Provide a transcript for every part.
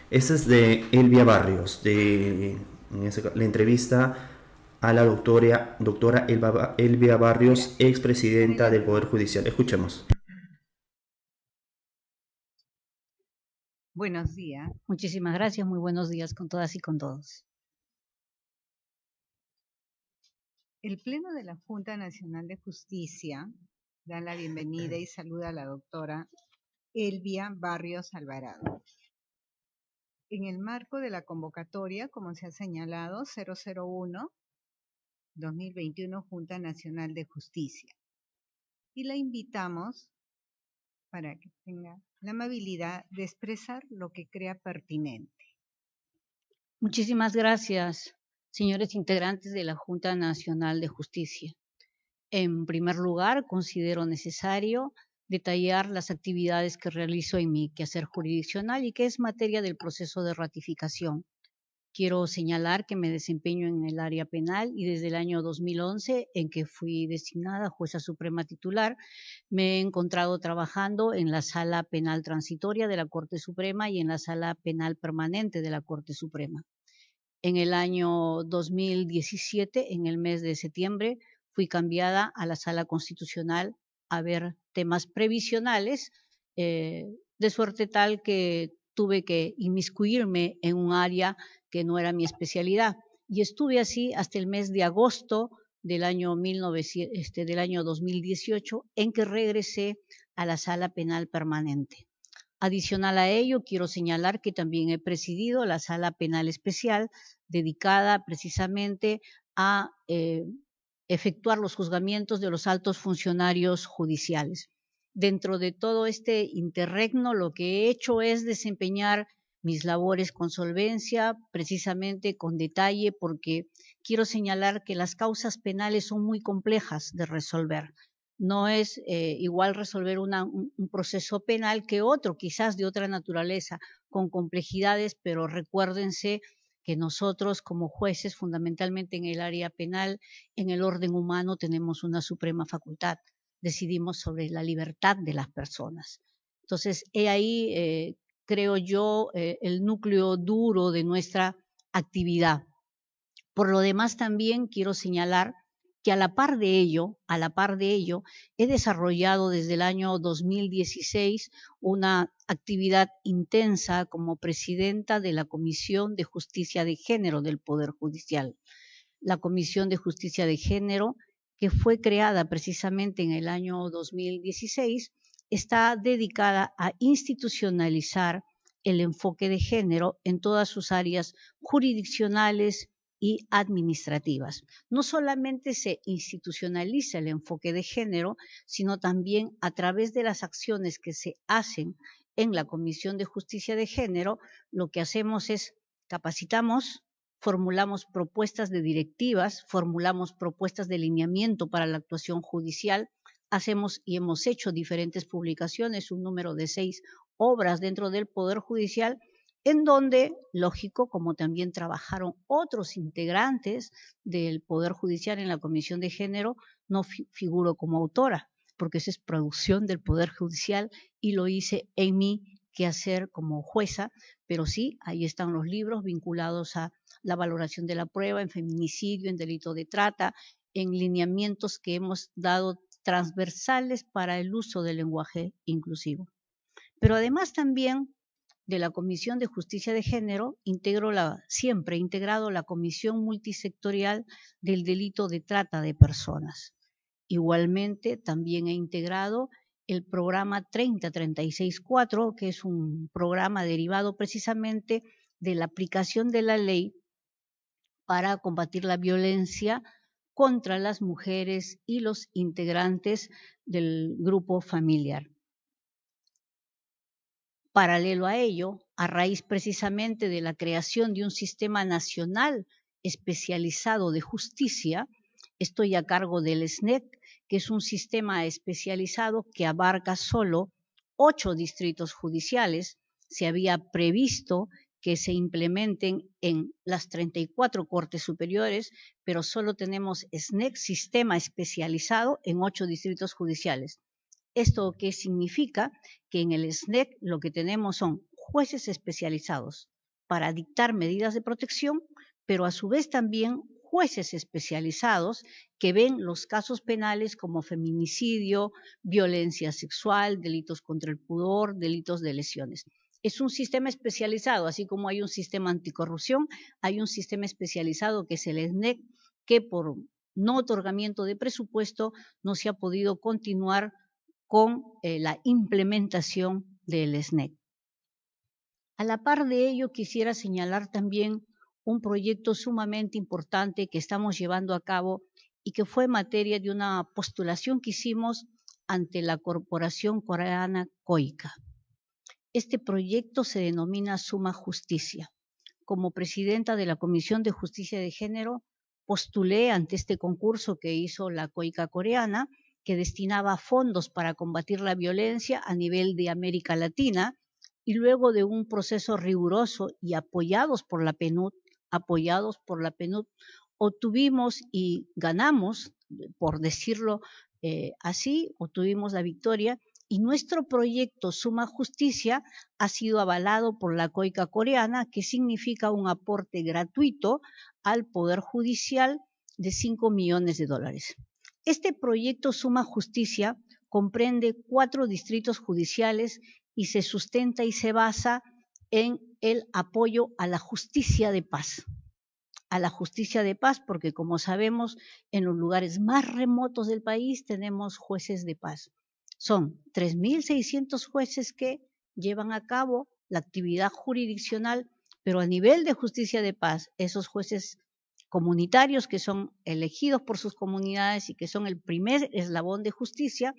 Esta es de Elvia Barrios, la entrevista a la doctora Elvia Barrios, expresidenta del Poder Judicial. Escuchemos. Buenos días. Muchísimas gracias. Muy buenos días con todas y con todos. El Pleno de la Junta Nacional de Justicia da la bienvenida y saluda a la doctora Elvia Barrios Alvarado. En el marco de la convocatoria, como se ha señalado, 001-2021 Junta Nacional de Justicia. Y la invitamos para que tenga la amabilidad de expresar lo que crea pertinente. Muchísimas gracias, señores integrantes de la Junta Nacional de Justicia. En primer lugar, considero necesario detallar las actividades que realizo en mi quehacer jurisdiccional y que es materia del proceso de ratificación. Quiero señalar que me desempeño en el área penal y desde el año 2011, en que fui designada jueza suprema titular, me he encontrado trabajando en la Sala Penal Transitoria de la Corte Suprema y en la Sala Penal Permanente de la Corte Suprema. En el año 2017, en el mes de septiembre, fui cambiada a la Sala Constitucional a ver temas previsionales, de suerte tal que tuve que inmiscuirme en un área que no era mi especialidad. Y estuve así hasta el mes de agosto del año 2018, en que regresé a la Sala Penal Permanente. Adicional a ello, quiero señalar que también he presidido la Sala Penal Especial, dedicada precisamente a efectuar los juzgamientos de los altos funcionarios judiciales. Dentro de todo este interregno, lo que he hecho es desempeñar mis labores con solvencia, precisamente con detalle, porque quiero señalar que las causas penales son muy complejas de resolver. No es igual resolver un proceso penal que otro, quizás de otra naturaleza, con complejidades, pero recuérdense que nosotros como jueces, fundamentalmente en el área penal, en el orden humano, tenemos una suprema facultad. Decidimos sobre la libertad de las personas. Entonces, he ahí, creo yo, el núcleo duro de nuestra actividad. Por lo demás, también quiero señalar que a la par de ello, he desarrollado desde el año 2016 una actividad intensa como presidenta de la Comisión de Justicia de Género del Poder Judicial. La Comisión de Justicia de Género, que fue creada precisamente en el año 2016, está dedicada a institucionalizar el enfoque de género en todas sus áreas jurisdiccionales y administrativas. No solamente se institucionaliza el enfoque de género, sino también a través de las acciones que se hacen en la Comisión de Justicia de Género, lo que hacemos es capacitamos, formulamos propuestas de directivas, formulamos propuestas de lineamiento para la actuación judicial, hacemos y hemos hecho diferentes publicaciones, un número de 6 obras dentro del Poder Judicial, en donde, lógico, como también trabajaron otros integrantes del Poder Judicial en la Comisión de Género, no figuro como autora, porque esa es producción del Poder Judicial y lo hice en mi quehacer como jueza, pero sí, ahí están los libros vinculados a la valoración de la prueba en feminicidio, en delito de trata, en lineamientos que hemos dado transversales para el uso del lenguaje inclusivo. Pero además también de la Comisión de Justicia de Género, siempre he integrado la Comisión Multisectorial del Delito de Trata de Personas. Igualmente, también he integrado el programa 30364, que es un programa derivado precisamente de la aplicación de la ley para combatir la violencia contra las mujeres y los integrantes del grupo familiar. Paralelo a ello, a raíz precisamente de la creación de un sistema nacional especializado de justicia, estoy a cargo del SNEC, que es un sistema especializado que abarca solo 8 distritos judiciales. Se había previsto que se implementen en las 34 cortes superiores, pero solo tenemos SNEC, sistema especializado, en 8 distritos judiciales. ¿Esto qué significa? Que en el SNEC lo que tenemos son jueces especializados, para dictar medidas de protección, pero a su vez también jueces especializados que ven los casos penales como feminicidio, violencia sexual, delitos contra el pudor, delitos de lesiones. Es un sistema especializado, así como hay un sistema anticorrupción, hay un sistema especializado que es el SNEC, que por no otorgamiento de presupuesto no se ha podido continuar con la implementación del SNEC. A la par de ello, quisiera señalar también un proyecto sumamente importante que estamos llevando a cabo y que fue materia de una postulación que hicimos ante la corporación coreana COICA. Este proyecto se denomina Suma Justicia. Como presidenta de la Comisión de Justicia de Género, postulé ante este concurso que hizo la COICA coreana, que destinaba fondos para combatir la violencia a nivel de América Latina, y luego de un proceso riguroso y apoyados por la PNUD, obtuvimos y ganamos, por decirlo así, obtuvimos la victoria, y nuestro proyecto Suma Justicia ha sido avalado por la COICA coreana, que significa un aporte gratuito al Poder Judicial de $5 millones. Este proyecto Suma Justicia comprende 4 distritos judiciales y se sustenta y se basa en el apoyo a la justicia de paz. A la justicia de paz, porque como sabemos, en los lugares más remotos del país tenemos jueces de paz. Son 3.600 jueces que llevan a cabo la actividad jurisdiccional, pero a nivel de justicia de paz, esos jueces comunitarios que son elegidos por sus comunidades y que son el primer eslabón de justicia,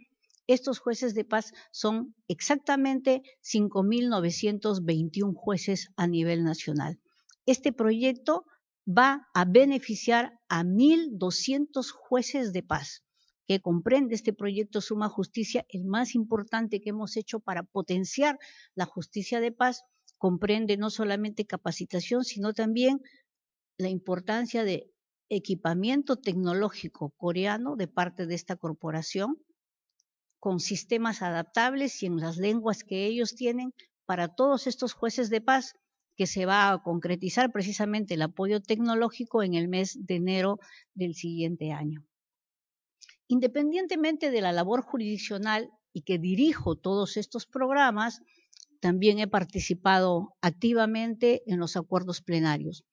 estos jueces de paz son exactamente 5.921 jueces a nivel nacional. Este proyecto va a beneficiar a 1.200 jueces de paz, que comprende este proyecto Suma Justicia, el más importante que hemos hecho para potenciar la justicia de paz. Comprende no solamente capacitación, sino también la importancia de equipamiento tecnológico coreano de parte de esta corporación, con sistemas adaptables y en las lenguas que ellos tienen para todos estos jueces de paz, que se va a concretizar precisamente el apoyo tecnológico en el mes de enero del siguiente año. Independientemente de la labor jurisdiccional y que dirijo todos estos programas, también he participado activamente en los acuerdos plenarios.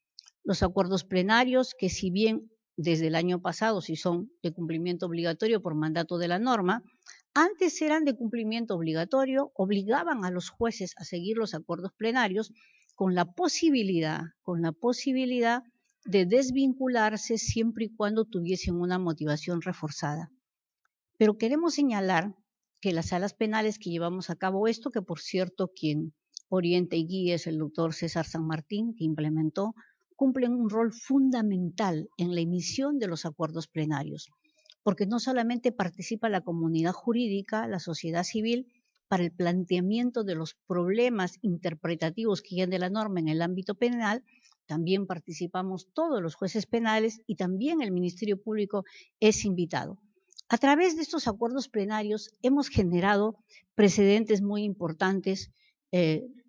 Los acuerdos plenarios que, si bien desde el año pasado sí son de cumplimiento obligatorio por mandato de la norma, antes eran de cumplimiento obligatorio, obligaban a los jueces a seguir los acuerdos plenarios con la posibilidad de desvincularse siempre y cuando tuviesen una motivación reforzada. Pero queremos señalar que las salas penales que llevamos a cabo esto, que por cierto quien orienta y guía es el doctor César San Martín, que implementó, cumplen un rol fundamental en la emisión de los acuerdos plenarios, porque no solamente participa la comunidad jurídica, la sociedad civil, para el planteamiento de los problemas interpretativos que hay de la norma en el ámbito penal, también participamos todos los jueces penales y también el Ministerio Público es invitado. A través de estos acuerdos plenarios hemos generado precedentes muy importantes.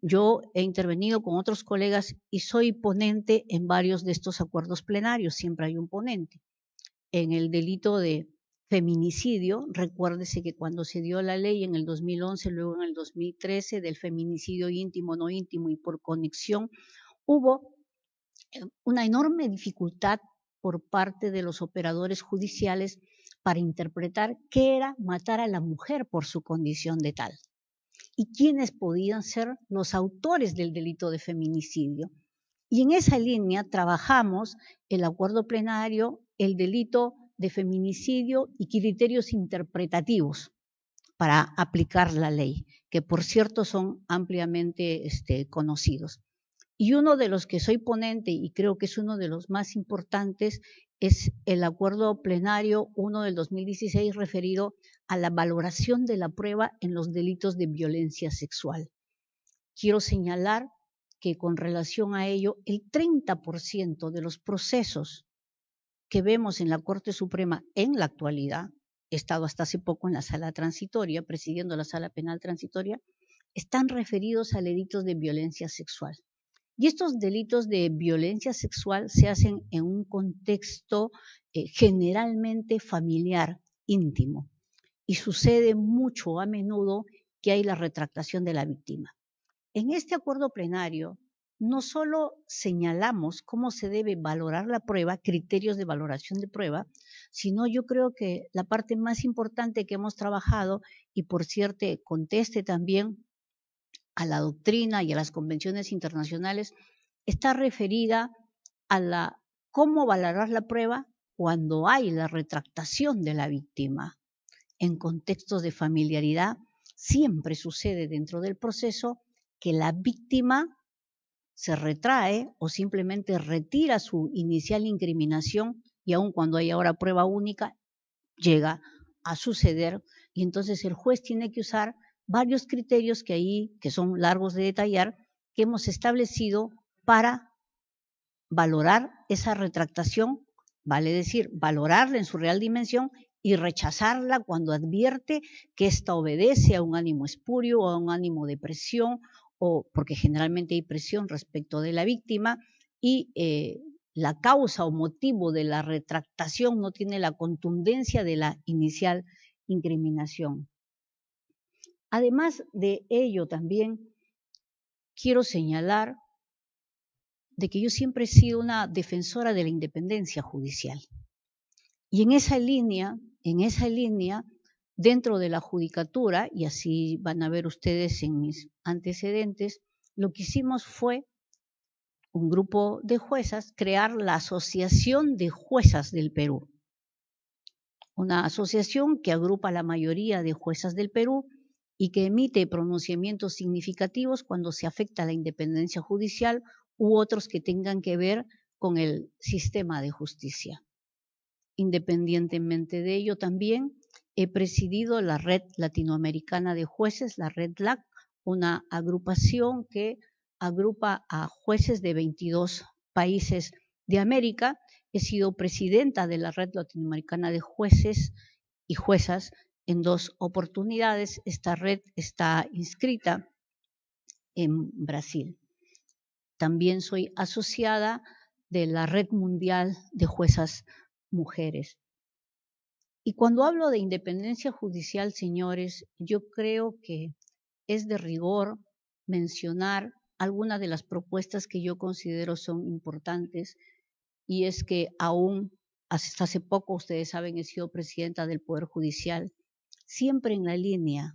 Yo he intervenido con otros colegas y soy ponente en varios de estos acuerdos plenarios, siempre hay un ponente. En el delito de feminicidio, recuérdese que cuando se dio la ley en el 2011, luego en el 2013, del feminicidio íntimo, no íntimo y por conexión, hubo una enorme dificultad por parte de los operadores judiciales para interpretar qué era matar a la mujer por su condición de tal y quiénes podían ser los autores del delito de feminicidio. Y en esa línea trabajamos el acuerdo plenario, el delito de feminicidio y criterios interpretativos para aplicar la ley, que por cierto son ampliamente conocidos. Y uno de los que soy ponente y creo que es uno de los más importantes es el acuerdo plenario 1 del 2016 referido a la valoración de la prueba en los delitos de violencia sexual. Quiero señalar que con relación a ello, el 30% de los procesos que vemos en la Corte Suprema en la actualidad, he estado hasta hace poco en la sala transitoria, presidiendo la sala penal transitoria, están referidos a delitos de violencia sexual. Y estos delitos de violencia sexual se hacen en un contexto generalmente familiar, íntimo, y sucede mucho a menudo que hay la retractación de la víctima. En este acuerdo plenario, no solo señalamos cómo se debe valorar la prueba, criterios de valoración de prueba, sino yo creo que la parte más importante que hemos trabajado, y por cierto conteste también a la doctrina y a las convenciones internacionales, está referida a la cómo valorar la prueba cuando hay la retractación de la víctima. En contextos de familiaridad, siempre sucede dentro del proceso que la víctima se retrae o simplemente retira su inicial incriminación y aun cuando hay ahora prueba única, llega a suceder y entonces el juez tiene que usar varios criterios que son largos de detallar, que hemos establecido para valorar esa retractación, vale decir, valorarla en su real dimensión y rechazarla cuando advierte que ésta obedece a un ánimo espurio o a un ánimo de presión, o porque generalmente hay presión respecto de la víctima y la causa o motivo de la retractación no tiene la contundencia de la inicial incriminación. Además de ello, también quiero señalar de que yo siempre he sido una defensora de la independencia judicial. Y en esa línea, dentro de la judicatura, y así van a ver ustedes en mis antecedentes, lo que hicimos fue un grupo de juezas crear la Asociación de Juezas del Perú. Una asociación que agrupa a la mayoría de juezas del Perú y que emite pronunciamientos significativos cuando se afecta la independencia judicial u otros que tengan que ver con el sistema de justicia. Independientemente de ello, también he presidido la Red Latinoamericana de Jueces, la Red LAC, una agrupación que agrupa a jueces de 22 países de América. He sido presidenta de la Red Latinoamericana de Jueces y Juezas en 2 oportunidades. Esta red está inscrita en Brasil. También soy asociada de la Red Mundial de Juezas Mujeres. Y cuando hablo de independencia judicial, señores, yo creo que es de rigor mencionar algunas de las propuestas que yo considero son importantes, y es que aún hasta hace poco, ustedes saben, he sido presidenta del Poder Judicial, siempre en la línea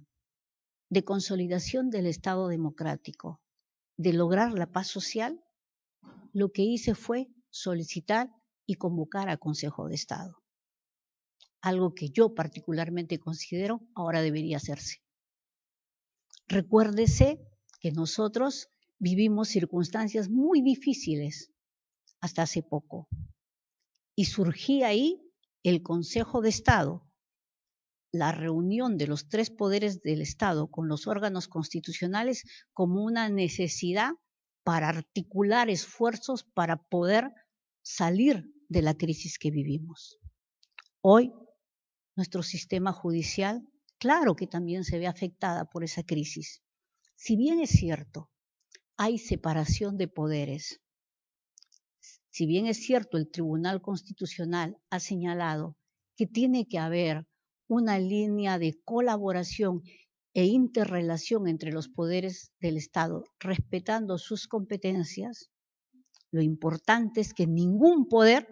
de consolidación del Estado democrático, de lograr la paz social. Lo que hice fue solicitar y convocar a Consejo de Estado, algo que yo particularmente considero ahora debería hacerse. Recuérdese que nosotros vivimos circunstancias muy difíciles hasta hace poco y surgía ahí el Consejo de Estado, la reunión de los 3 poderes del Estado con los órganos constitucionales como una necesidad para articular esfuerzos para poder salir de la crisis que vivimos. Hoy, nuestro sistema judicial, claro que también se ve afectada por esa crisis. Si bien es cierto, hay separación de poderes, si bien es cierto, el Tribunal Constitucional ha señalado que tiene que haber una línea de colaboración e interrelación entre los poderes del Estado, respetando sus competencias, lo importante es que ningún poder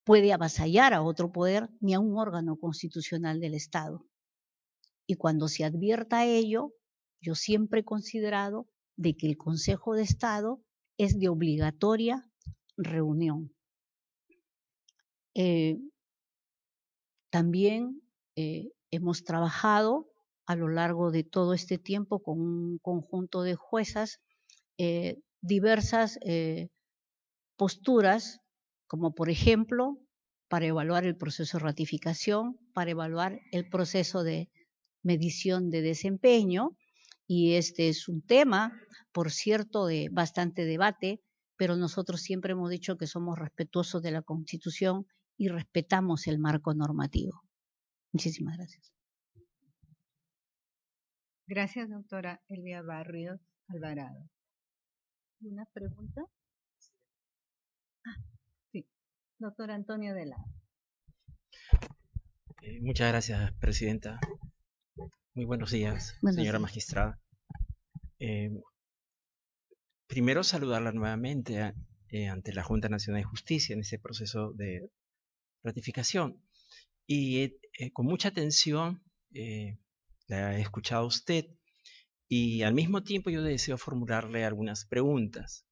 puede avasallar a otro poder ni a un órgano constitucional del Estado. Y cuando se advierta ello, yo siempre he considerado de que el Consejo de Estado es de obligatoria reunión. También hemos trabajado a lo largo de todo este tiempo con un conjunto de juezas diversas posturas, como por ejemplo, para evaluar el proceso de ratificación, para evaluar el proceso de medición de desempeño, y este es un tema, por cierto, de bastante debate, pero nosotros siempre hemos dicho que somos respetuosos de la Constitución y respetamos el marco normativo. Muchísimas gracias. Gracias, doctora Elvia Barrios Alvarado. ¿Una pregunta? Sí, doctor Antonio de la. Muchas gracias, presidenta. Muy buenos días, Buenos señora días. magistrada. Primero saludarla nuevamente ante la Junta Nacional de Justicia en ese proceso de ratificación. Y con mucha atención la he escuchado a usted y al mismo tiempo yo deseo formularle algunas preguntas.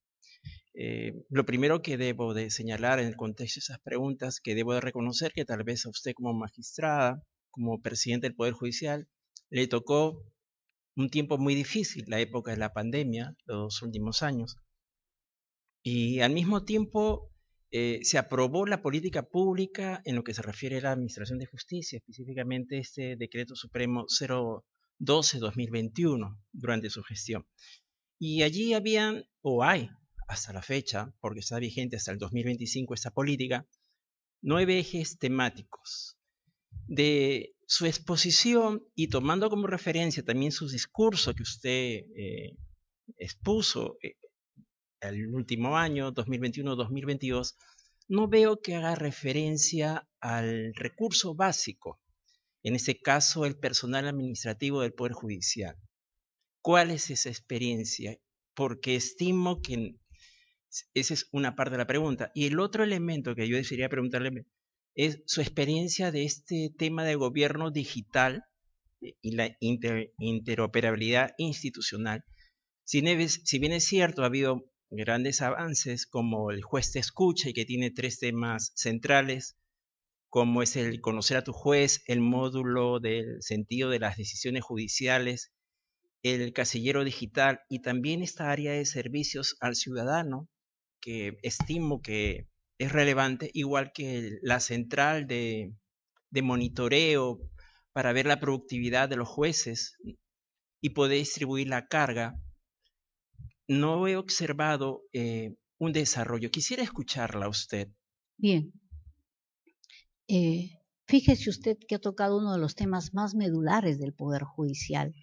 Lo primero que debo de señalar en el contexto de esas preguntas, que debo de reconocer que tal vez a usted como magistrada, como presidente del Poder Judicial, le tocó un tiempo muy difícil, la época de la pandemia, los últimos años. Y al mismo tiempo se aprobó la política pública en lo que se refiere a la Administración de Justicia, específicamente este Decreto Supremo 012-2021 durante su gestión. Y allí habían, o hay, hasta la fecha, porque está vigente hasta el 2025 esta política, 9 ejes temáticos. De su exposición y tomando como referencia también su discurso que usted expuso el último año, 2021-2022, no veo que haga referencia al recurso básico, en este caso el personal administrativo del Poder Judicial. ¿Cuál es esa experiencia? Porque estimo que esa es una parte de la pregunta. Y el otro elemento que yo desearía preguntarle es su experiencia de este tema de gobierno digital y la interoperabilidad institucional. Si bien es cierto, ha habido grandes avances como el juez te escucha y que tiene 3 temas centrales, como es el conocer a tu juez, el módulo del sentido de las decisiones judiciales, el casillero digital y también esta área de servicios al ciudadano, que estimo que es relevante, igual que la central de monitoreo para ver la productividad de los jueces y poder distribuir la carga. No he observado un desarrollo. Quisiera escucharla a usted. Bien. Fíjese usted que ha tocado uno de los temas más medulares del Poder Judicial,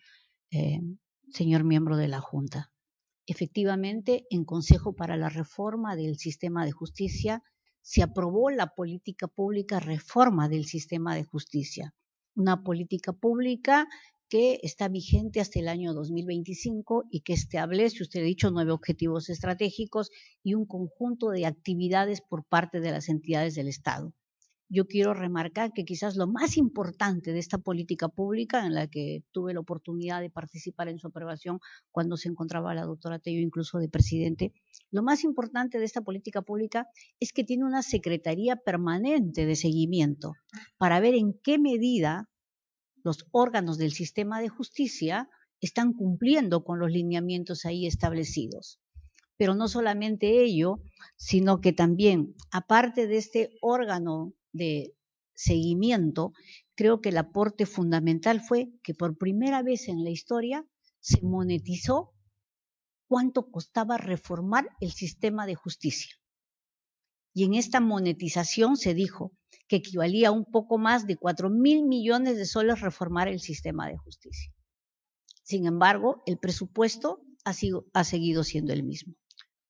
señor miembro de la Junta. Efectivamente, en Consejo para la Reforma del Sistema de Justicia se aprobó la política pública reforma del sistema de justicia, una política pública que está vigente hasta el año 2025 y que establece, usted ha dicho, 9 objetivos estratégicos y un conjunto de actividades por parte de las entidades del Estado. Yo quiero remarcar que quizás lo más importante de esta política pública, en la que tuve la oportunidad de participar en su aprobación cuando se encontraba la doctora Tello incluso de presidente, lo más importante de esta política pública es que tiene una secretaría permanente de seguimiento para ver en qué medida los órganos del sistema de justicia están cumpliendo con los lineamientos ahí establecidos. Pero no solamente ello, sino que también, aparte de este órgano de seguimiento, creo que el aporte fundamental fue que por primera vez en la historia se monetizó cuánto costaba reformar el sistema de justicia. Y en esta monetización se dijo que equivalía a un poco más de 4.000 millones de soles reformar el sistema de justicia. Sin embargo, el presupuesto ha seguido siendo el mismo.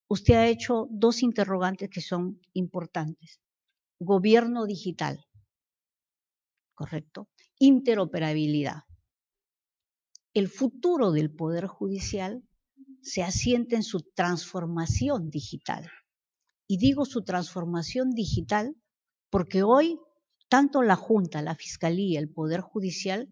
Usted ha hecho 2 interrogantes que son importantes. Gobierno digital, ¿correcto? Interoperabilidad. El futuro del Poder Judicial se asienta en su transformación digital. Y digo su transformación digital porque hoy tanto la Junta, la Fiscalía, el Poder Judicial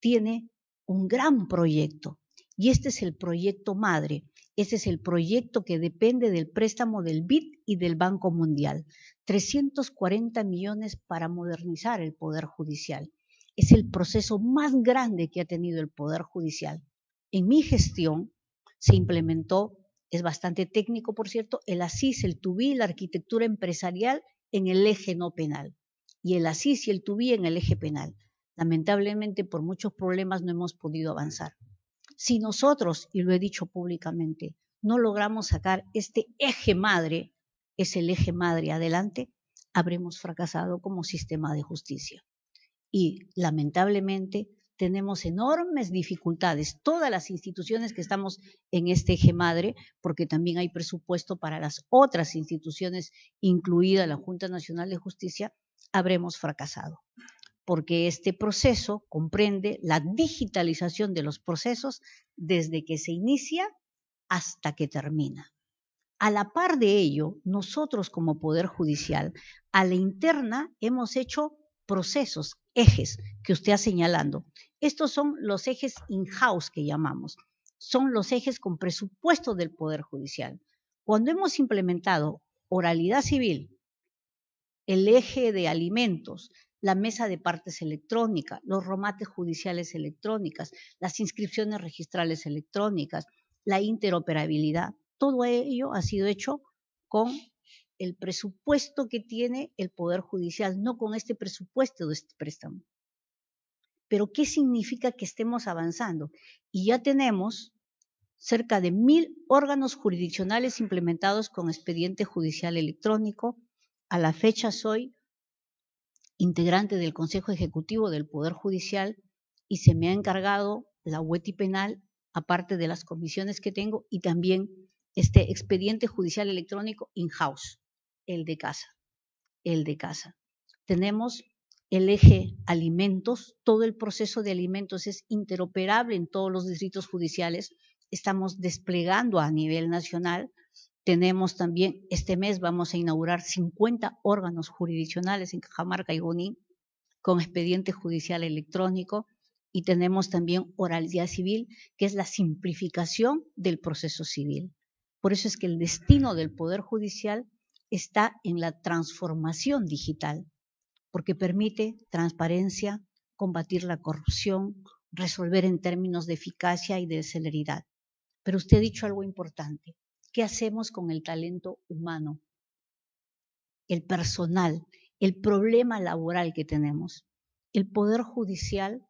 tiene un gran proyecto. Y este es el proyecto madre. Este es el proyecto que depende del préstamo del BID y del Banco Mundial. 340 millones para modernizar el Poder Judicial. Es el proceso más grande que ha tenido el Poder Judicial. En mi gestión se implementó, es bastante técnico por cierto, el ASIS, el TUBI, la arquitectura empresarial en el eje no penal. Y el ASIS y el TUBI en el eje penal. Lamentablemente por muchos problemas no hemos podido avanzar. Si nosotros, y lo he dicho públicamente, no logramos sacar este eje madre, es el eje madre adelante, habremos fracasado como sistema de justicia. Y lamentablemente tenemos enormes dificultades, todas las instituciones que estamos en este eje madre, porque también hay presupuesto para las otras instituciones, incluida la Junta Nacional de Justicia, habremos fracasado, porque este proceso comprende la digitalización de los procesos desde que se inicia hasta que termina. A la par de ello, nosotros como Poder Judicial, a la interna hemos hecho procesos, ejes que usted ha señalando. Estos son los ejes in-house que llamamos. Son los ejes con presupuesto del Poder Judicial. Cuando hemos implementado oralidad civil, el eje de alimentos, la mesa de partes electrónica, los romates judiciales electrónicas, las inscripciones registrales electrónicas, la interoperabilidad, todo ello ha sido hecho con el presupuesto que tiene el Poder Judicial, no con este presupuesto de este préstamo. Pero ¿qué significa que estemos avanzando? Y ya tenemos cerca de 1.000 órganos jurisdiccionales implementados con expediente judicial electrónico. A la fecha soy integrante del Consejo Ejecutivo del Poder Judicial y se me ha encargado la UETI penal, aparte de las comisiones que tengo, y también este expediente judicial electrónico in-house, el de casa. Tenemos el eje alimentos, todo el proceso de alimentos es interoperable en todos los distritos judiciales, estamos desplegando a nivel nacional. Tenemos también, este mes vamos a inaugurar 50 órganos jurisdiccionales en Cajamarca y Junín con expediente judicial electrónico, y tenemos también oralidad civil, que es la simplificación del proceso civil. Por eso es que el destino del Poder Judicial está en la transformación digital, porque permite transparencia, combatir la corrupción, resolver en términos de eficacia y de celeridad. Pero usted ha dicho algo importante. ¿Qué hacemos con el talento humano? El personal, el problema laboral que tenemos. El Poder Judicial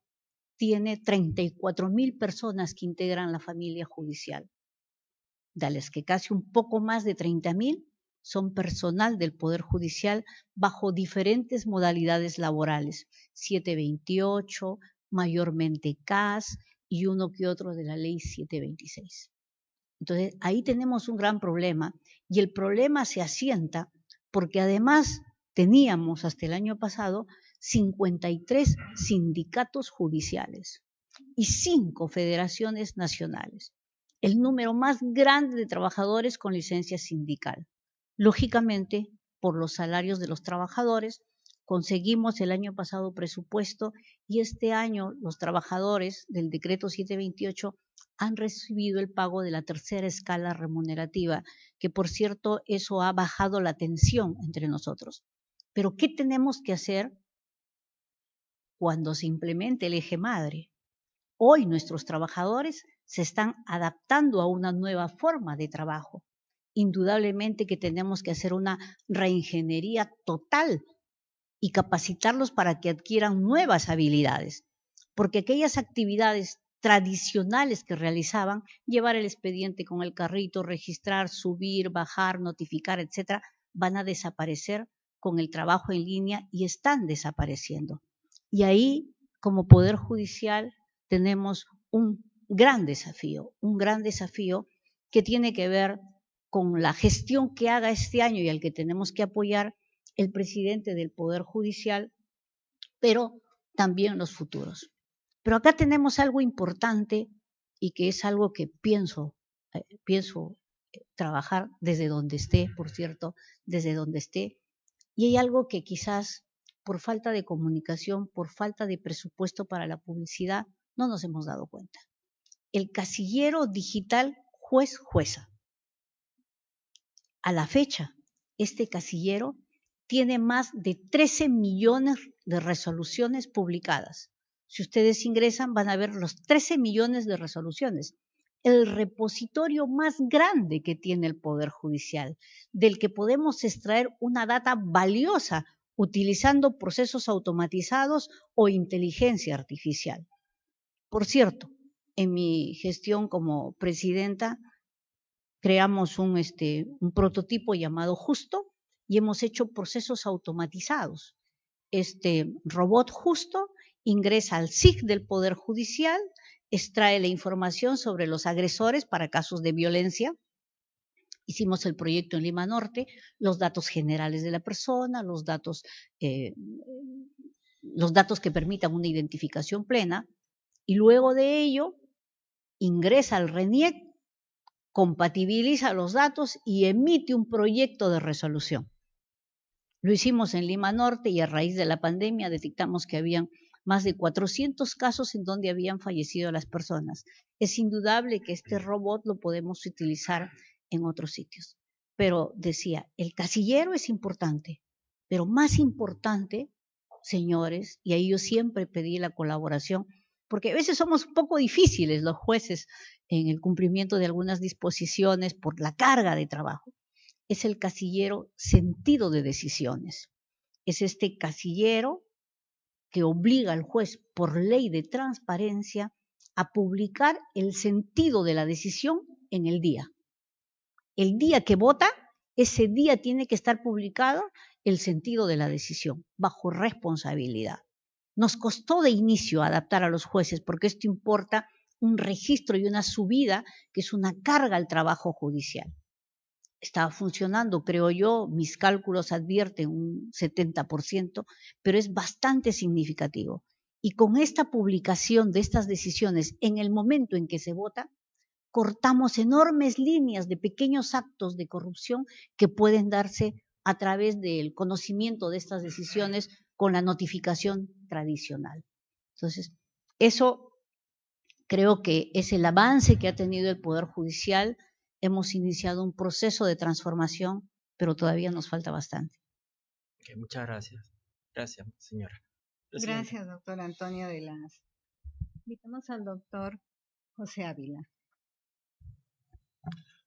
tiene 34.000 personas que integran la familia judicial, de las que casi un poco más de 30.000 son personal del Poder Judicial bajo diferentes modalidades laborales, 728, mayormente CAS y uno que otro de la ley 726. Entonces, ahí tenemos un gran problema, y el problema se asienta porque además teníamos hasta el año pasado 53 sindicatos judiciales y 5 federaciones nacionales, el número más grande de trabajadores con licencia sindical. Lógicamente, por los salarios de los trabajadores, conseguimos el año pasado presupuesto, y este año los trabajadores del decreto 728 han recibido el pago de la tercera escala remunerativa, que por cierto eso ha bajado la tensión entre nosotros. Pero ¿qué tenemos que hacer cuando se implemente el eje madre? Hoy nuestros trabajadores se están adaptando a una nueva forma de trabajo. Indudablemente que tenemos que hacer una reingeniería total y capacitarlos para que adquieran nuevas habilidades, porque aquellas actividades tradicionales que realizaban, llevar el expediente con el carrito, registrar, subir, bajar, notificar, etcétera, van a desaparecer con el trabajo en línea y están desapareciendo. Y ahí, como Poder Judicial, tenemos un gran desafío que tiene que ver con la gestión que haga este año y al que tenemos que apoyar el presidente del Poder Judicial, pero también los futuros. Pero acá tenemos algo importante y que es algo que pienso trabajar desde donde esté, por cierto, desde donde esté, y hay algo que quizás por falta de comunicación, por falta de presupuesto para la publicidad, no nos hemos dado cuenta. El casillero digital juez-jueza. A la fecha, este casillero tiene más de 13 millones de resoluciones publicadas. Si ustedes ingresan, van a ver los 13 millones de resoluciones. El repositorio más grande que tiene el Poder Judicial, del que podemos extraer una data valiosa utilizando procesos automatizados o inteligencia artificial. Por cierto, en mi gestión como presidenta, creamos un prototipo llamado Justo y hemos hecho procesos automatizados. Este robot Justo ingresa al SIC del Poder Judicial, extrae la información sobre los agresores para casos de violencia. Hicimos el proyecto en Lima Norte, los datos generales de la persona, los datos que permitan una identificación plena, y luego de ello ingresa al RENIEC, compatibiliza los datos y emite un proyecto de resolución. Lo hicimos en Lima Norte y a raíz de la pandemia detectamos que habían más de 400 casos en donde habían fallecido las personas. Es indudable que este robot lo podemos utilizar en otros sitios. Pero decía, el casillero es importante, pero más importante, señores, y ahí yo siempre pedí la colaboración, porque a veces somos un poco difíciles los jueces en el cumplimiento de algunas disposiciones por la carga de trabajo. Es el casillero sentido de decisiones. Es este casillero que obliga al juez por ley de transparencia a publicar el sentido de la decisión en el día. El día que vota, ese día tiene que estar publicado el sentido de la decisión, bajo responsabilidad. Nos costó de inicio adaptar a los jueces porque esto importa un registro y una subida que es una carga al trabajo judicial. Estaba funcionando, creo yo, mis cálculos advierten un 70%, pero es bastante significativo. Y con esta publicación de estas decisiones en el momento en que se vota, cortamos enormes líneas de pequeños actos de corrupción que pueden darse a través del conocimiento de estas decisiones con la notificación tradicional. Entonces, eso creo que es el avance que ha tenido el Poder Judicial. Hemos iniciado un proceso de transformación, pero todavía nos falta bastante. Okay, muchas gracias. Gracias, señora. Presidenta. Gracias, doctor Antonio de Las. Invitamos al doctor José Ávila.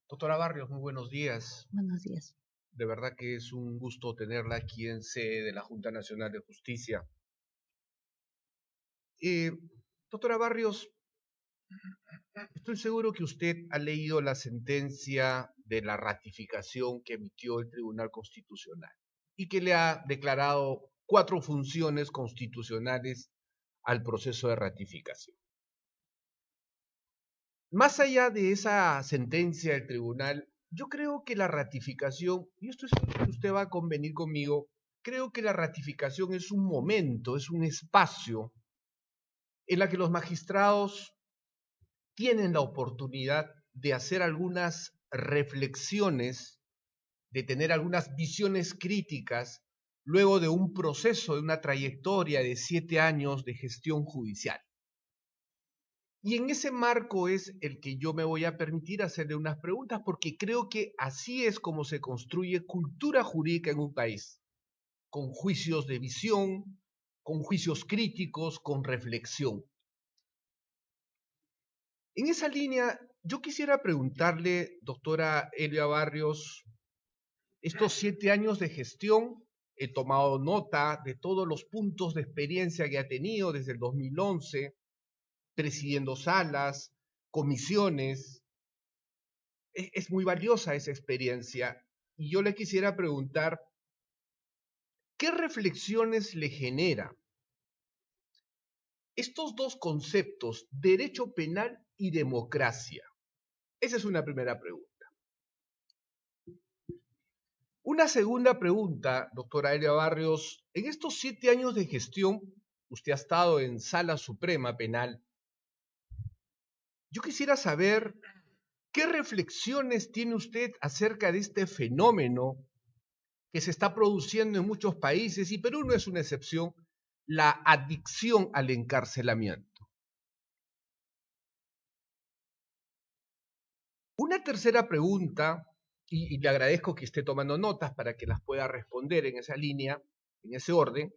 Doctora Barrios, muy buenos días. Buenos días. De verdad que es un gusto tenerla aquí en sede de la Junta Nacional de Justicia. Doctora Barrios, estoy seguro que usted ha leído la sentencia de la ratificación que emitió el Tribunal Constitucional y que le ha declarado 4 funciones constitucionales al proceso de ratificación. Más allá de esa sentencia del tribunal, yo creo que la ratificación, y esto es que usted va a convenir conmigo, creo que la ratificación es un momento, es un espacio en la que los magistrados tienen la oportunidad de hacer algunas reflexiones, de tener algunas visiones críticas, luego de un proceso, de una trayectoria de 7 años de gestión judicial. Y en ese marco es el que yo me voy a permitir hacerle unas preguntas, porque creo que así es como se construye cultura jurídica en un país, con juicios de visión, con juicios críticos, con reflexión. En esa línea, yo quisiera preguntarle, doctora Elia Barrios, estos 7 años de gestión, he tomado nota de todos los puntos de experiencia que ha tenido desde el 2011, presidiendo salas, comisiones. Es muy valiosa esa experiencia y yo le quisiera preguntar, ¿qué reflexiones le genera estos dos conceptos, derecho penal y democracia? Esa es una primera pregunta. Una segunda pregunta, doctora Elia Barrios, en estos 7 años de gestión, usted ha estado en Sala Suprema Penal. Yo quisiera saber qué reflexiones tiene usted acerca de este fenómeno que se está produciendo en muchos países, y Perú no es una excepción, la adicción al encarcelamiento. Una tercera pregunta, y le agradezco que esté tomando notas para que las pueda responder en esa línea, en ese orden.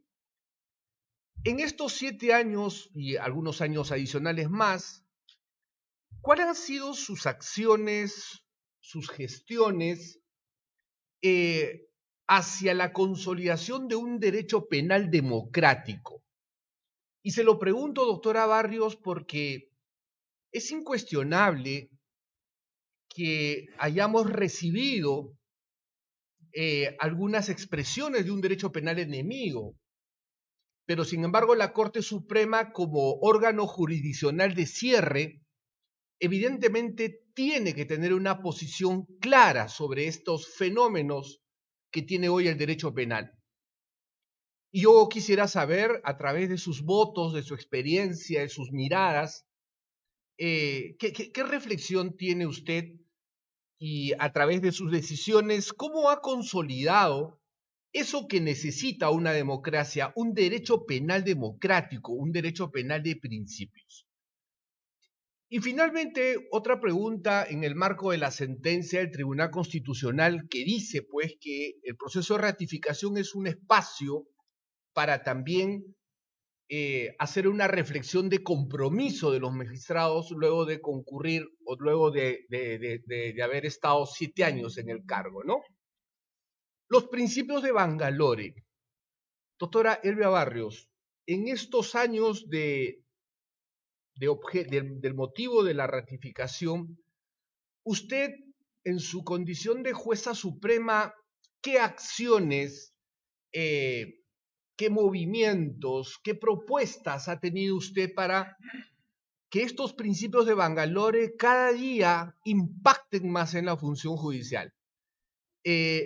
En estos 7 años y algunos años adicionales más, ¿cuáles han sido sus acciones, sus gestiones hacia la consolidación de un derecho penal democrático? Y se lo pregunto, doctora Barrios, porque es incuestionable que hayamos recibido algunas expresiones de un derecho penal enemigo. pero sin embargo la Corte Suprema, como órgano jurisdiccional de cierre, evidentemente tiene que tener una posición clara sobre estos fenómenos que tiene hoy el derecho penal. Y yo quisiera saber, a través de sus votos, de su experiencia, de sus miradas, ¿qué reflexión tiene usted y a través de sus decisiones, cómo ha consolidado eso que necesita una democracia, un derecho penal democrático, un derecho penal de principios? Y finalmente, otra pregunta en el marco de la sentencia del Tribunal Constitucional que dice, pues, que el proceso de ratificación es un espacio para también hacer una reflexión de compromiso de los magistrados luego de concurrir o luego de haber estado 7 años en el cargo, ¿no? Los principios de Bangalore. Doctora Elvia Barrios, en estos años del motivo de la ratificación, usted, en su condición de jueza suprema, ¿qué acciones, qué movimientos, qué propuestas ha tenido usted para que estos principios de Bangalore cada día impacten más en la función judicial?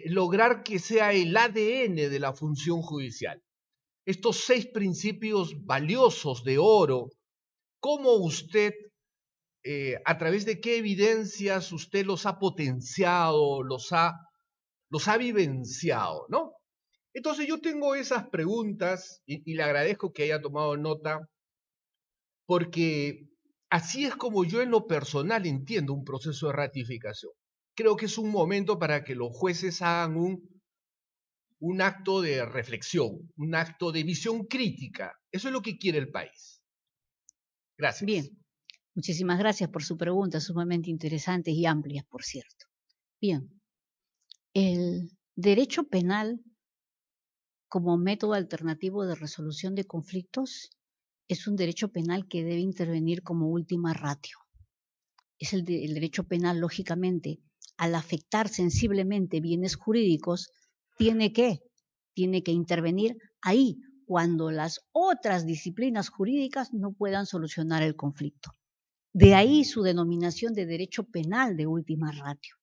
Lograr que sea el ADN de la función judicial. Estos 6 principios valiosos de oro, ¿cómo usted, a través de qué evidencias usted los ha potenciado, los ha vivenciado, ¿no? Entonces yo tengo esas preguntas y le agradezco que haya tomado nota, porque así es como yo en lo personal entiendo un proceso de ratificación. Creo que es un momento para que los jueces hagan un acto de reflexión, un acto de visión crítica. Eso es lo que quiere el país. Gracias. Bien, muchísimas gracias por su pregunta, sumamente interesantes y amplias, por cierto. Bien, el derecho penal como método alternativo de resolución de conflictos es un derecho penal que debe intervenir como última ratio. Es el derecho penal, lógicamente, al afectar sensiblemente bienes jurídicos, tiene que intervenir ahí cuando las otras disciplinas jurídicas no puedan solucionar el conflicto. De ahí su denominación de derecho penal de última ratio.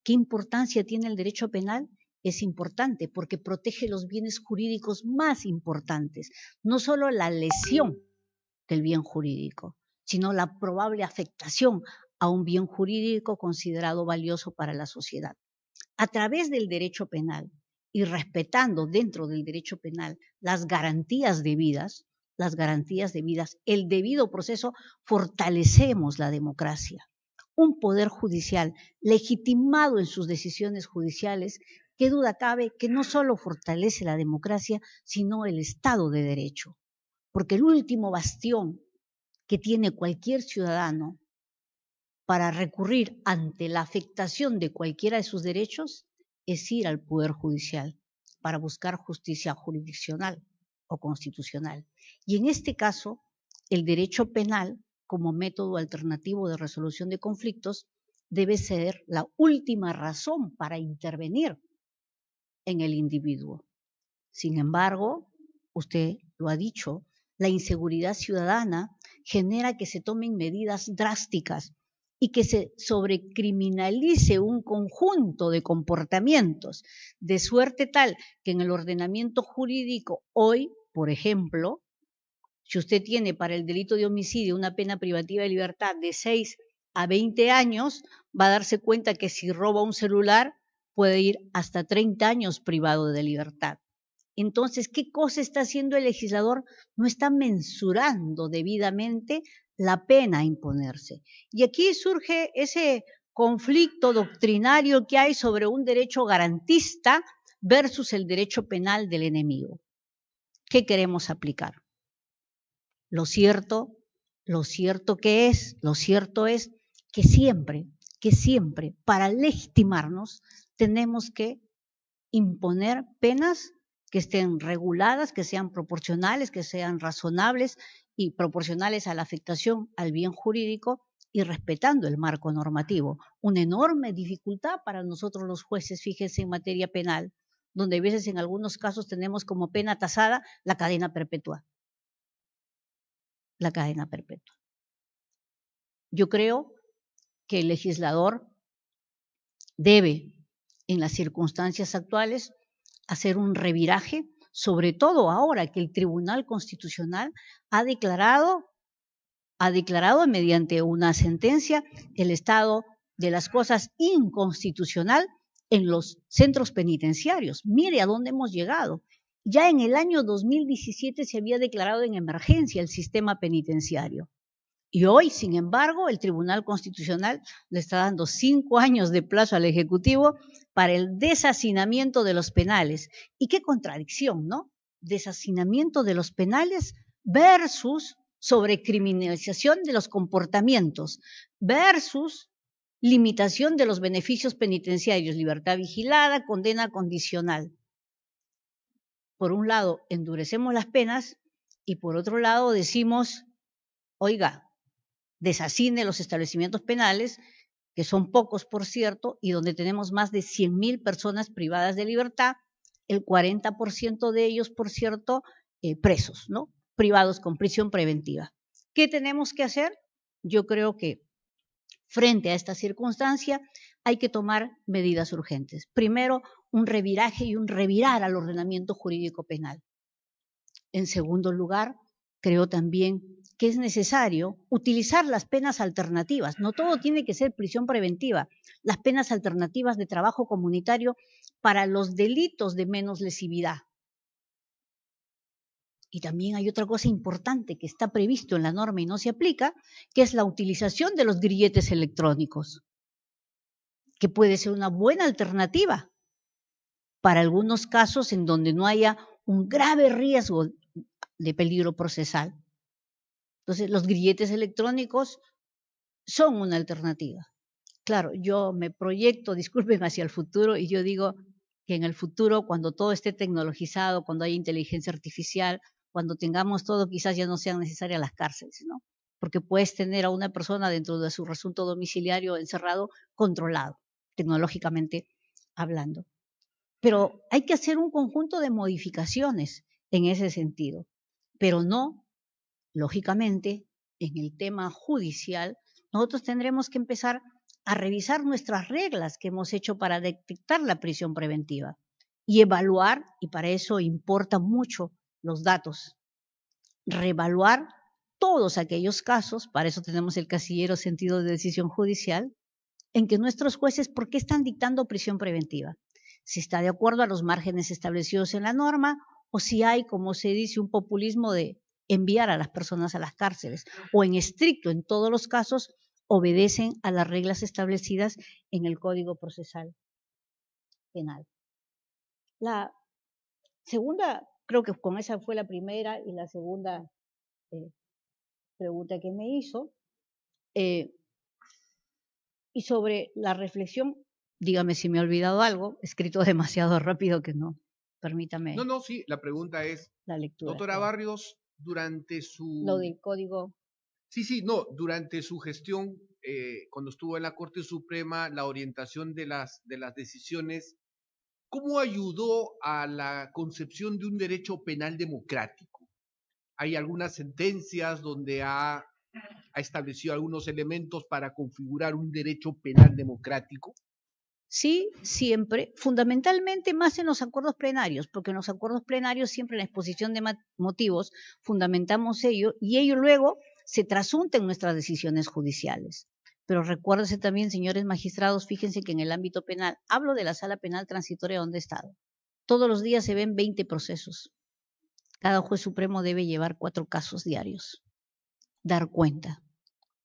¿Qué importancia tiene el derecho penal? Es importante porque protege los bienes jurídicos más importantes, no solo la lesión del bien jurídico, sino la probable afectación a un bien jurídico considerado valioso para la sociedad. A través del derecho penal y respetando dentro del derecho penal las garantías debidas, el debido proceso, fortalecemos la democracia. Un poder judicial legitimado en sus decisiones judiciales, qué duda cabe que no solo fortalece la democracia, sino el Estado de Derecho. Porque el último bastión que tiene cualquier ciudadano para recurrir ante la afectación de cualquiera de sus derechos es ir al Poder Judicial para buscar justicia jurisdiccional o constitucional. Y en este caso, el derecho penal, como método alternativo de resolución de conflictos, debe ser la última razón para intervenir en el individuo. Sin embargo, usted lo ha dicho, la inseguridad ciudadana genera que se tomen medidas drásticas y que se sobrecriminalice un conjunto de comportamientos, de suerte tal que en el ordenamiento jurídico hoy, por ejemplo, si usted tiene para el delito de homicidio una pena privativa de libertad de 6 a 20 años, va a darse cuenta que si roba un celular puede ir hasta 30 años privado de libertad. Entonces, ¿qué cosa está haciendo el legislador? No está mensurando debidamente la pena a imponerse. Y aquí surge ese conflicto doctrinario que hay sobre un derecho garantista versus el derecho penal del enemigo. ¿Qué queremos aplicar? Lo cierto es que siempre, para legitimarnos, tenemos que imponer penas que estén reguladas, que sean proporcionales, que sean razonables y proporcionales a la afectación al bien jurídico y respetando el marco normativo. Una enorme dificultad para nosotros los jueces, fíjense, en materia penal, donde a veces en algunos casos tenemos como pena tasada la cadena perpetua. La cadena perpetua. Yo creo que el legislador debe, en las circunstancias actuales, hacer un reviraje, sobre todo ahora que el Tribunal Constitucional ha declarado mediante una sentencia el estado de las cosas inconstitucional en los centros penitenciarios. Mire a dónde hemos llegado. Ya en el año 2017 se había declarado en emergencia el sistema penitenciario. Y hoy, sin embargo, el Tribunal Constitucional le está dando 5 años de plazo al Ejecutivo para el deshacinamiento de los penales. Y qué contradicción, ¿no? Deshacinamiento de los penales versus sobrecriminalización de los comportamientos, versus limitación de los beneficios penitenciarios, libertad vigilada, condena condicional. Por un lado, endurecemos las penas y por otro lado decimos, oiga, deshacine los establecimientos penales, que son pocos, por cierto, y donde tenemos más de 100.000 personas privadas de libertad, el 40% de ellos, por cierto, presos, ¿no? Privados con prisión preventiva. ¿Qué tenemos que hacer? Yo creo que frente a esta circunstancia hay que tomar medidas urgentes. Primero, un reviraje y un revirar al ordenamiento jurídico penal. En segundo lugar, creo también que es necesario utilizar las penas alternativas. No todo tiene que ser prisión preventiva. Las penas alternativas de trabajo comunitario para los delitos de menos lesividad. Y también hay otra cosa importante que está previsto en la norma y no se aplica, que es la utilización de los grilletes electrónicos, que puede ser una buena alternativa para algunos casos en donde no haya un grave riesgo de peligro procesal. Entonces, los grilletes electrónicos son una alternativa. Claro, yo me proyecto, disculpen, hacia el futuro y yo digo que en el futuro, cuando todo esté tecnologizado, cuando haya inteligencia artificial, cuando tengamos todo, quizás ya no sean necesarias las cárceles, ¿no? Porque puedes tener a una persona dentro de su recinto domiciliario encerrado, controlado, tecnológicamente hablando. Pero hay que hacer un conjunto de modificaciones en ese sentido, pero no, lógicamente, en el tema judicial, nosotros tendremos que empezar a revisar nuestras reglas que hemos hecho para detectar la prisión preventiva y evaluar, y para eso importan mucho los datos, reevaluar todos aquellos casos, para eso tenemos el casillero sentido de decisión judicial, en que nuestros jueces, ¿por qué están dictando prisión preventiva? Si está de acuerdo a los márgenes establecidos en la norma o si hay, como se dice, un populismo de enviar a las personas a las cárceles o en estricto, en todos los casos, obedecen a las reglas establecidas en el Código Procesal Penal. La segunda, creo que con esa fue la primera y la segunda pregunta que me hizo. Y sobre la reflexión, dígame si me he olvidado algo, he escrito demasiado rápido que no, permítame. No, sí, la pregunta es, la lectura. Doctora Barrios, durante su... Lo del código. Sí, durante su gestión, cuando estuvo en la Corte Suprema, la orientación de las decisiones, ¿cómo ayudó a la concepción de un derecho penal democrático? Hay algunas sentencias donde ha establecido algunos elementos para configurar un derecho penal democrático. Sí, siempre, fundamentalmente más en los acuerdos plenarios, porque en los acuerdos plenarios siempre en la exposición de motivos fundamentamos ello y ello luego se trasunta en nuestras decisiones judiciales. Pero recuérdense también, señores magistrados, fíjense que en el ámbito penal, hablo de la sala penal transitoria donde he estado, todos los días se ven 20 procesos. Cada juez supremo debe llevar 4 casos diarios, dar cuenta.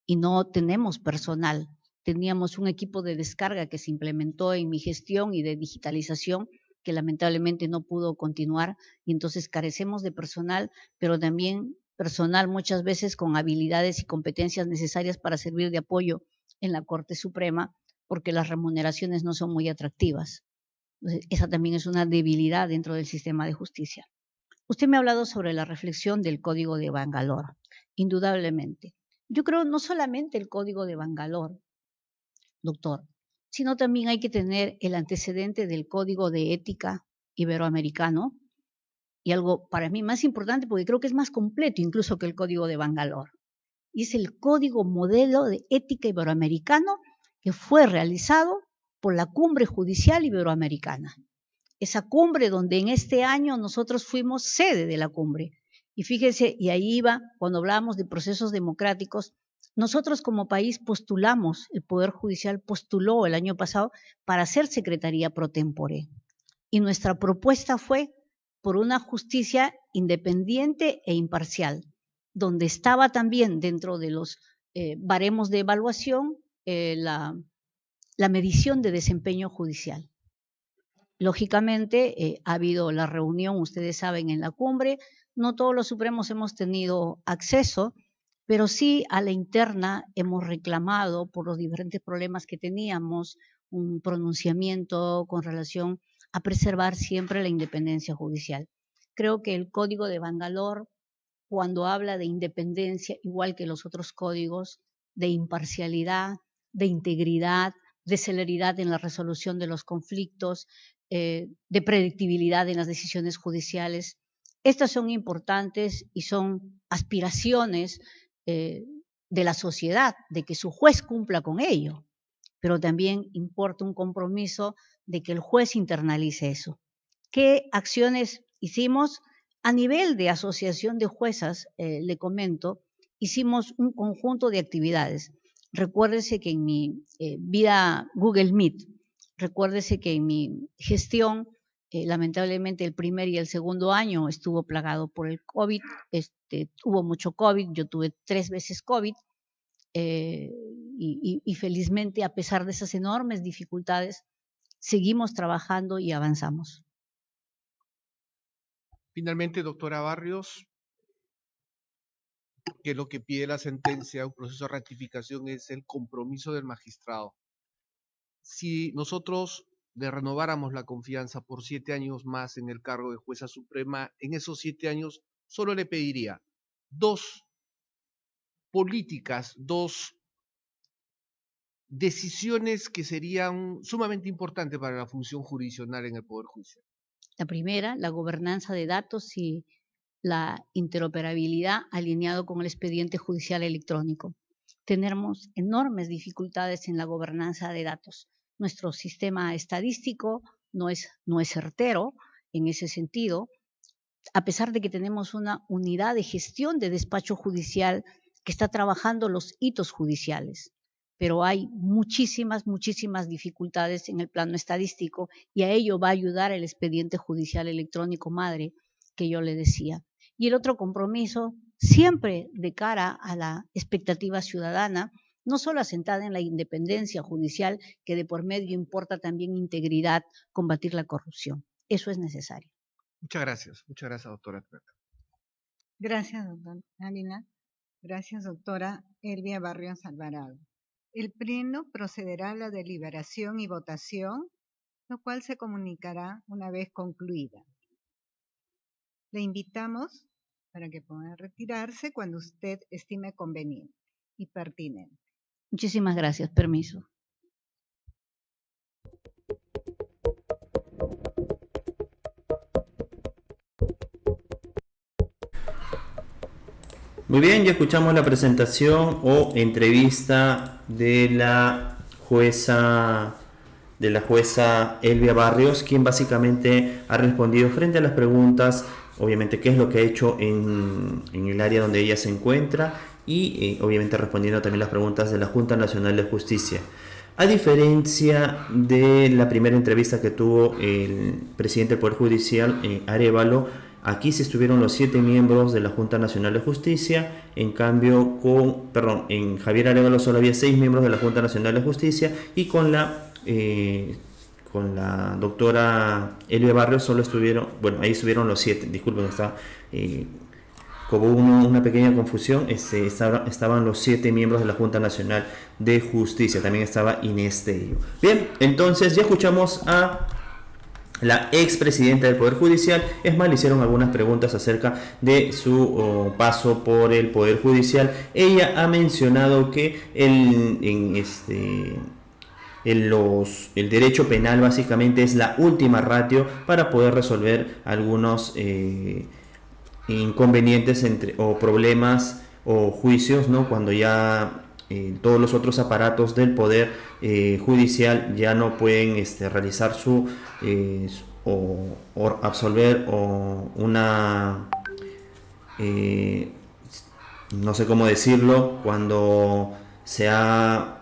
Y no tenemos personal. Teníamos un equipo de descarga que se implementó en mi gestión y de digitalización que lamentablemente no pudo continuar y entonces carecemos de personal, pero también personal muchas veces con habilidades y competencias necesarias para servir de apoyo en la Corte Suprema porque las remuneraciones no son muy atractivas. Entonces, esa también es una debilidad dentro del sistema de justicia. Usted me ha hablado sobre la reflexión del Código de Bangalore, indudablemente. Yo creo no solamente el Código de Bangalore, doctor, sino también hay que tener el antecedente del Código de Ética iberoamericano, y algo para mí más importante, porque creo que es más completo incluso que el Código de Bangalore, y es el Código Modelo de Ética Iberoamericano que fue realizado por la Cumbre Judicial Iberoamericana. Esa cumbre donde en este año nosotros fuimos sede de la cumbre. Y fíjense, y ahí iba, cuando hablábamos de procesos democráticos, nosotros como país postulamos, el Poder Judicial postuló el año pasado para ser Secretaría Pro Tempore. Y nuestra propuesta fue por una justicia independiente e imparcial, donde estaba también dentro de los baremos de evaluación la medición de desempeño judicial. Lógicamente, ha habido la reunión, ustedes saben, en la cumbre, no todos los supremos hemos tenido acceso, pero sí a la interna hemos reclamado por los diferentes problemas que teníamos, un pronunciamiento con relación a preservar siempre la independencia judicial. Creo que el Código de Bangalore, cuando habla de independencia, igual que los otros códigos, de imparcialidad, de integridad, de celeridad en la resolución de los conflictos, de predictibilidad en las decisiones judiciales. Estas son importantes y son aspiraciones de la sociedad, de que su juez cumpla con ello, pero también importa un compromiso de que el juez internalice eso. ¿Qué acciones hicimos? A nivel de asociación de juezas, le comento, hicimos un conjunto de actividades. Recuérdese que en mi vida Google Meet, recuérdese que en mi gestión, lamentablemente el primer y el segundo año estuvo plagado por el COVID, hubo mucho COVID, yo tuve 3 veces COVID, y felizmente a pesar de esas enormes dificultades, seguimos trabajando y avanzamos. Finalmente, doctora Barrios, que lo que pide la sentencia, un proceso de ratificación, es el compromiso del magistrado. Si nosotros le renováramos la confianza por 7 años más en el cargo de jueza suprema, en esos 7 años solo le pediría 2 políticas, 2 decisiones que serían sumamente importantes para la función jurisdiccional en el Poder Judicial. La primera, la gobernanza de datos y la interoperabilidad alineado con el expediente judicial electrónico. Tenemos enormes dificultades en la gobernanza de datos. Nuestro sistema estadístico no es certero en ese sentido, a pesar de que tenemos una unidad de gestión de despacho judicial que está trabajando los hitos judiciales, pero hay muchísimas dificultades en el plano estadístico y a ello va a ayudar el expediente judicial electrónico madre que yo le decía. Y el otro compromiso, siempre de cara a la expectativa ciudadana, no solo asentada en la independencia judicial, que de por medio importa también integridad, combatir la corrupción. Eso es necesario. Muchas gracias, doctora. Gracias, doctora Alina. Gracias, doctora Elvia Barrios Alvarado. El Pleno procederá a la deliberación y votación, lo cual se comunicará una vez concluida. Le invitamos para que pueda retirarse cuando usted estime conveniente y pertinente. Muchísimas gracias. Permiso. Muy bien, ya escuchamos la presentación o entrevista de la jueza Elvia Barrios, quien básicamente ha respondido frente a las preguntas, obviamente qué es lo que ha hecho en el área donde ella se encuentra y obviamente respondiendo también las preguntas de la Junta Nacional de Justicia. A diferencia de la primera entrevista que tuvo el presidente del Poder Judicial, Arévalo, aquí sí estuvieron los 7 miembros de la Junta Nacional de Justicia. En cambio, en Javier Arévalo solo había 6 miembros de la Junta Nacional de Justicia, y con la doctora Elvia Barrios solo estuvieron, ahí estuvieron los 7. Disculpen, como hubo una pequeña confusión, estaban los 7 miembros de la Junta Nacional de Justicia. También estaba Inés Tello. Bien, entonces ya escuchamos a la expresidenta del Poder Judicial. Es más, le hicieron algunas preguntas acerca de su paso por el Poder Judicial. Ella ha mencionado que en el derecho penal básicamente es la última ratio para poder resolver algunos inconvenientes o problemas o juicios, ¿no? Cuando ya todos los otros aparatos del poder judicial ya no pueden realizar o absolver o una no sé cómo decirlo, cuando se ha,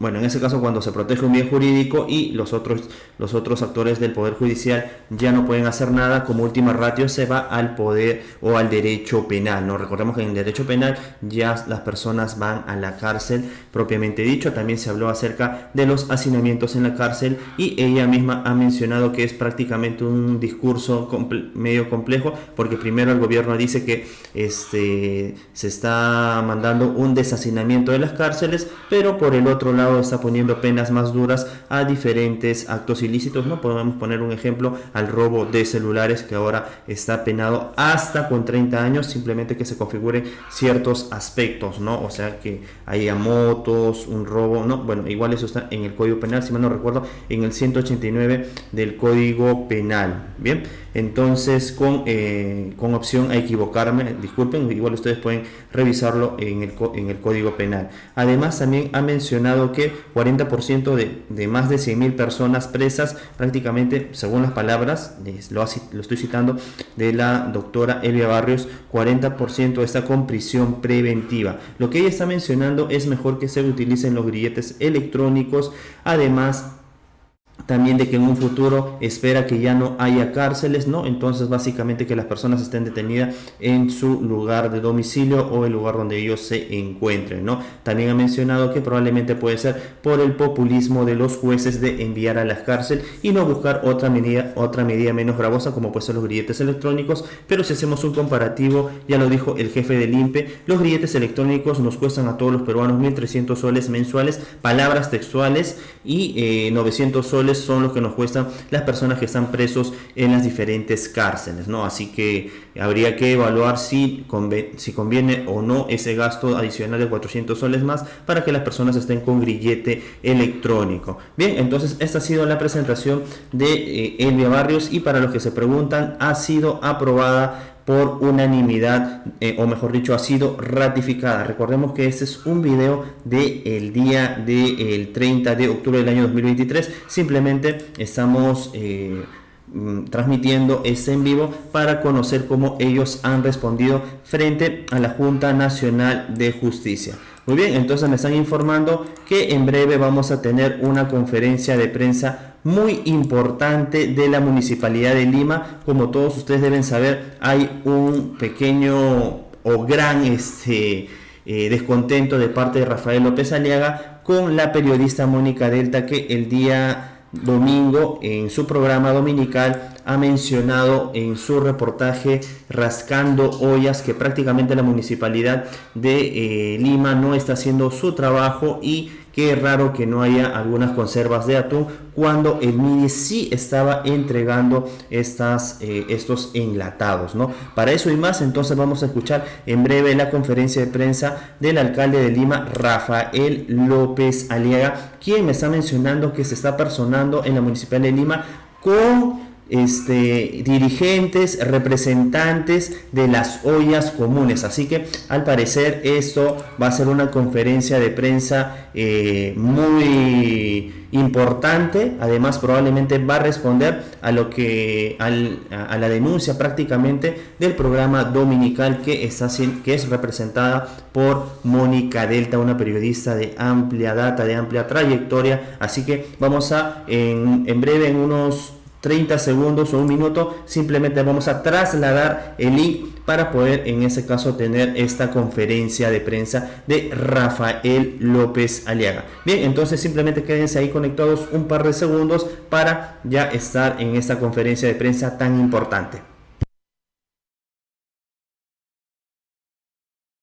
bueno, en ese caso cuando se protege un bien jurídico y los otros actores del Poder Judicial ya no pueden hacer nada, como última ratio se va al poder o al derecho penal, ¿no? Recordemos que en el derecho penal ya las personas van a la cárcel propiamente dicho. También se habló acerca de los hacinamientos en la cárcel y ella misma ha mencionado que es prácticamente un discurso medio complejo, porque primero el gobierno dice que se está mandando un deshacinamiento de las cárceles, pero por el otro lado está poniendo penas más duras a diferentes actos ilícitos, ¿no? Podemos poner un ejemplo al robo de celulares, que ahora está penado hasta con 30 años, simplemente que se configuren ciertos aspectos, ¿no? O sea, que haya motos, un robo, ¿no? Bueno, igual eso está en el Código Penal, si mal no recuerdo, en el 189 del Código Penal. Bien, entonces con opción a equivocarme, disculpen, igual ustedes pueden revisarlo en el Código Penal. Además, también ha mencionado que 40% de más de 100.000 personas presas, prácticamente, según las palabras, lo estoy citando, de la doctora Elvia Barrios, 40% está con prisión preventiva. Lo que ella está mencionando es mejor que se utilicen los grilletes electrónicos, además también de que en un futuro espera que ya no haya cárceles, ¿no? Entonces básicamente que las personas estén detenidas en su lugar de domicilio o el lugar donde ellos se encuentren, ¿no? También ha mencionado que probablemente puede ser por el populismo de los jueces de enviar a la cárcel y no buscar otra medida menos gravosa, como pueden ser los grilletes electrónicos. Pero si hacemos un comparativo, ya lo dijo el jefe del INPE, los grilletes electrónicos nos cuestan a todos los peruanos 1.300 soles mensuales, palabras textuales, y 900 soles son los que nos cuestan las personas que están presos en las diferentes cárceles, ¿no? Así que habría que evaluar si conviene o no ese gasto adicional de 400 soles más para que las personas estén con grillete electrónico. Bien, entonces esta ha sido la presentación de Elvia Barrios, y para los que se preguntan, ha sido aprobada por unanimidad, o mejor dicho, ha sido ratificada. Recordemos que este es un video del día del 30 de octubre del año 2023. Simplemente estamos transmitiendo este en vivo para conocer cómo ellos han respondido frente a la Junta Nacional de Justicia. Muy bien, entonces me están informando que en breve vamos a tener una conferencia de prensa muy importante de la Municipalidad de Lima. Como todos ustedes deben saber, hay un pequeño o gran descontento de parte de Rafael López Aliaga con la periodista Mónica Delta, que el día domingo en su programa dominical ha mencionado en su reportaje Rascando Ollas que prácticamente la Municipalidad de Lima no está haciendo su trabajo, y qué raro que no haya algunas conservas de atún cuando el MIDI sí estaba entregando estos enlatados, ¿no? Para eso y más, entonces vamos a escuchar en breve la conferencia de prensa del alcalde de Lima, Rafael López Aliaga, quien me está mencionando que se está personando en la Municipalidad de Lima con dirigentes, representantes de las ollas comunes. Así que al parecer esto va a ser una conferencia de prensa muy importante. Además, probablemente va a responder a a la denuncia prácticamente del programa dominical que es representada por Mónica Delta, una periodista de amplia data, de amplia trayectoria. Así que vamos a en breve, en unos 30 segundos o un minuto, simplemente vamos a trasladar el link para poder en ese caso tener esta conferencia de prensa de Rafael López Aliaga. Bien, entonces simplemente quédense ahí conectados un par de segundos para ya estar en esta conferencia de prensa tan importante.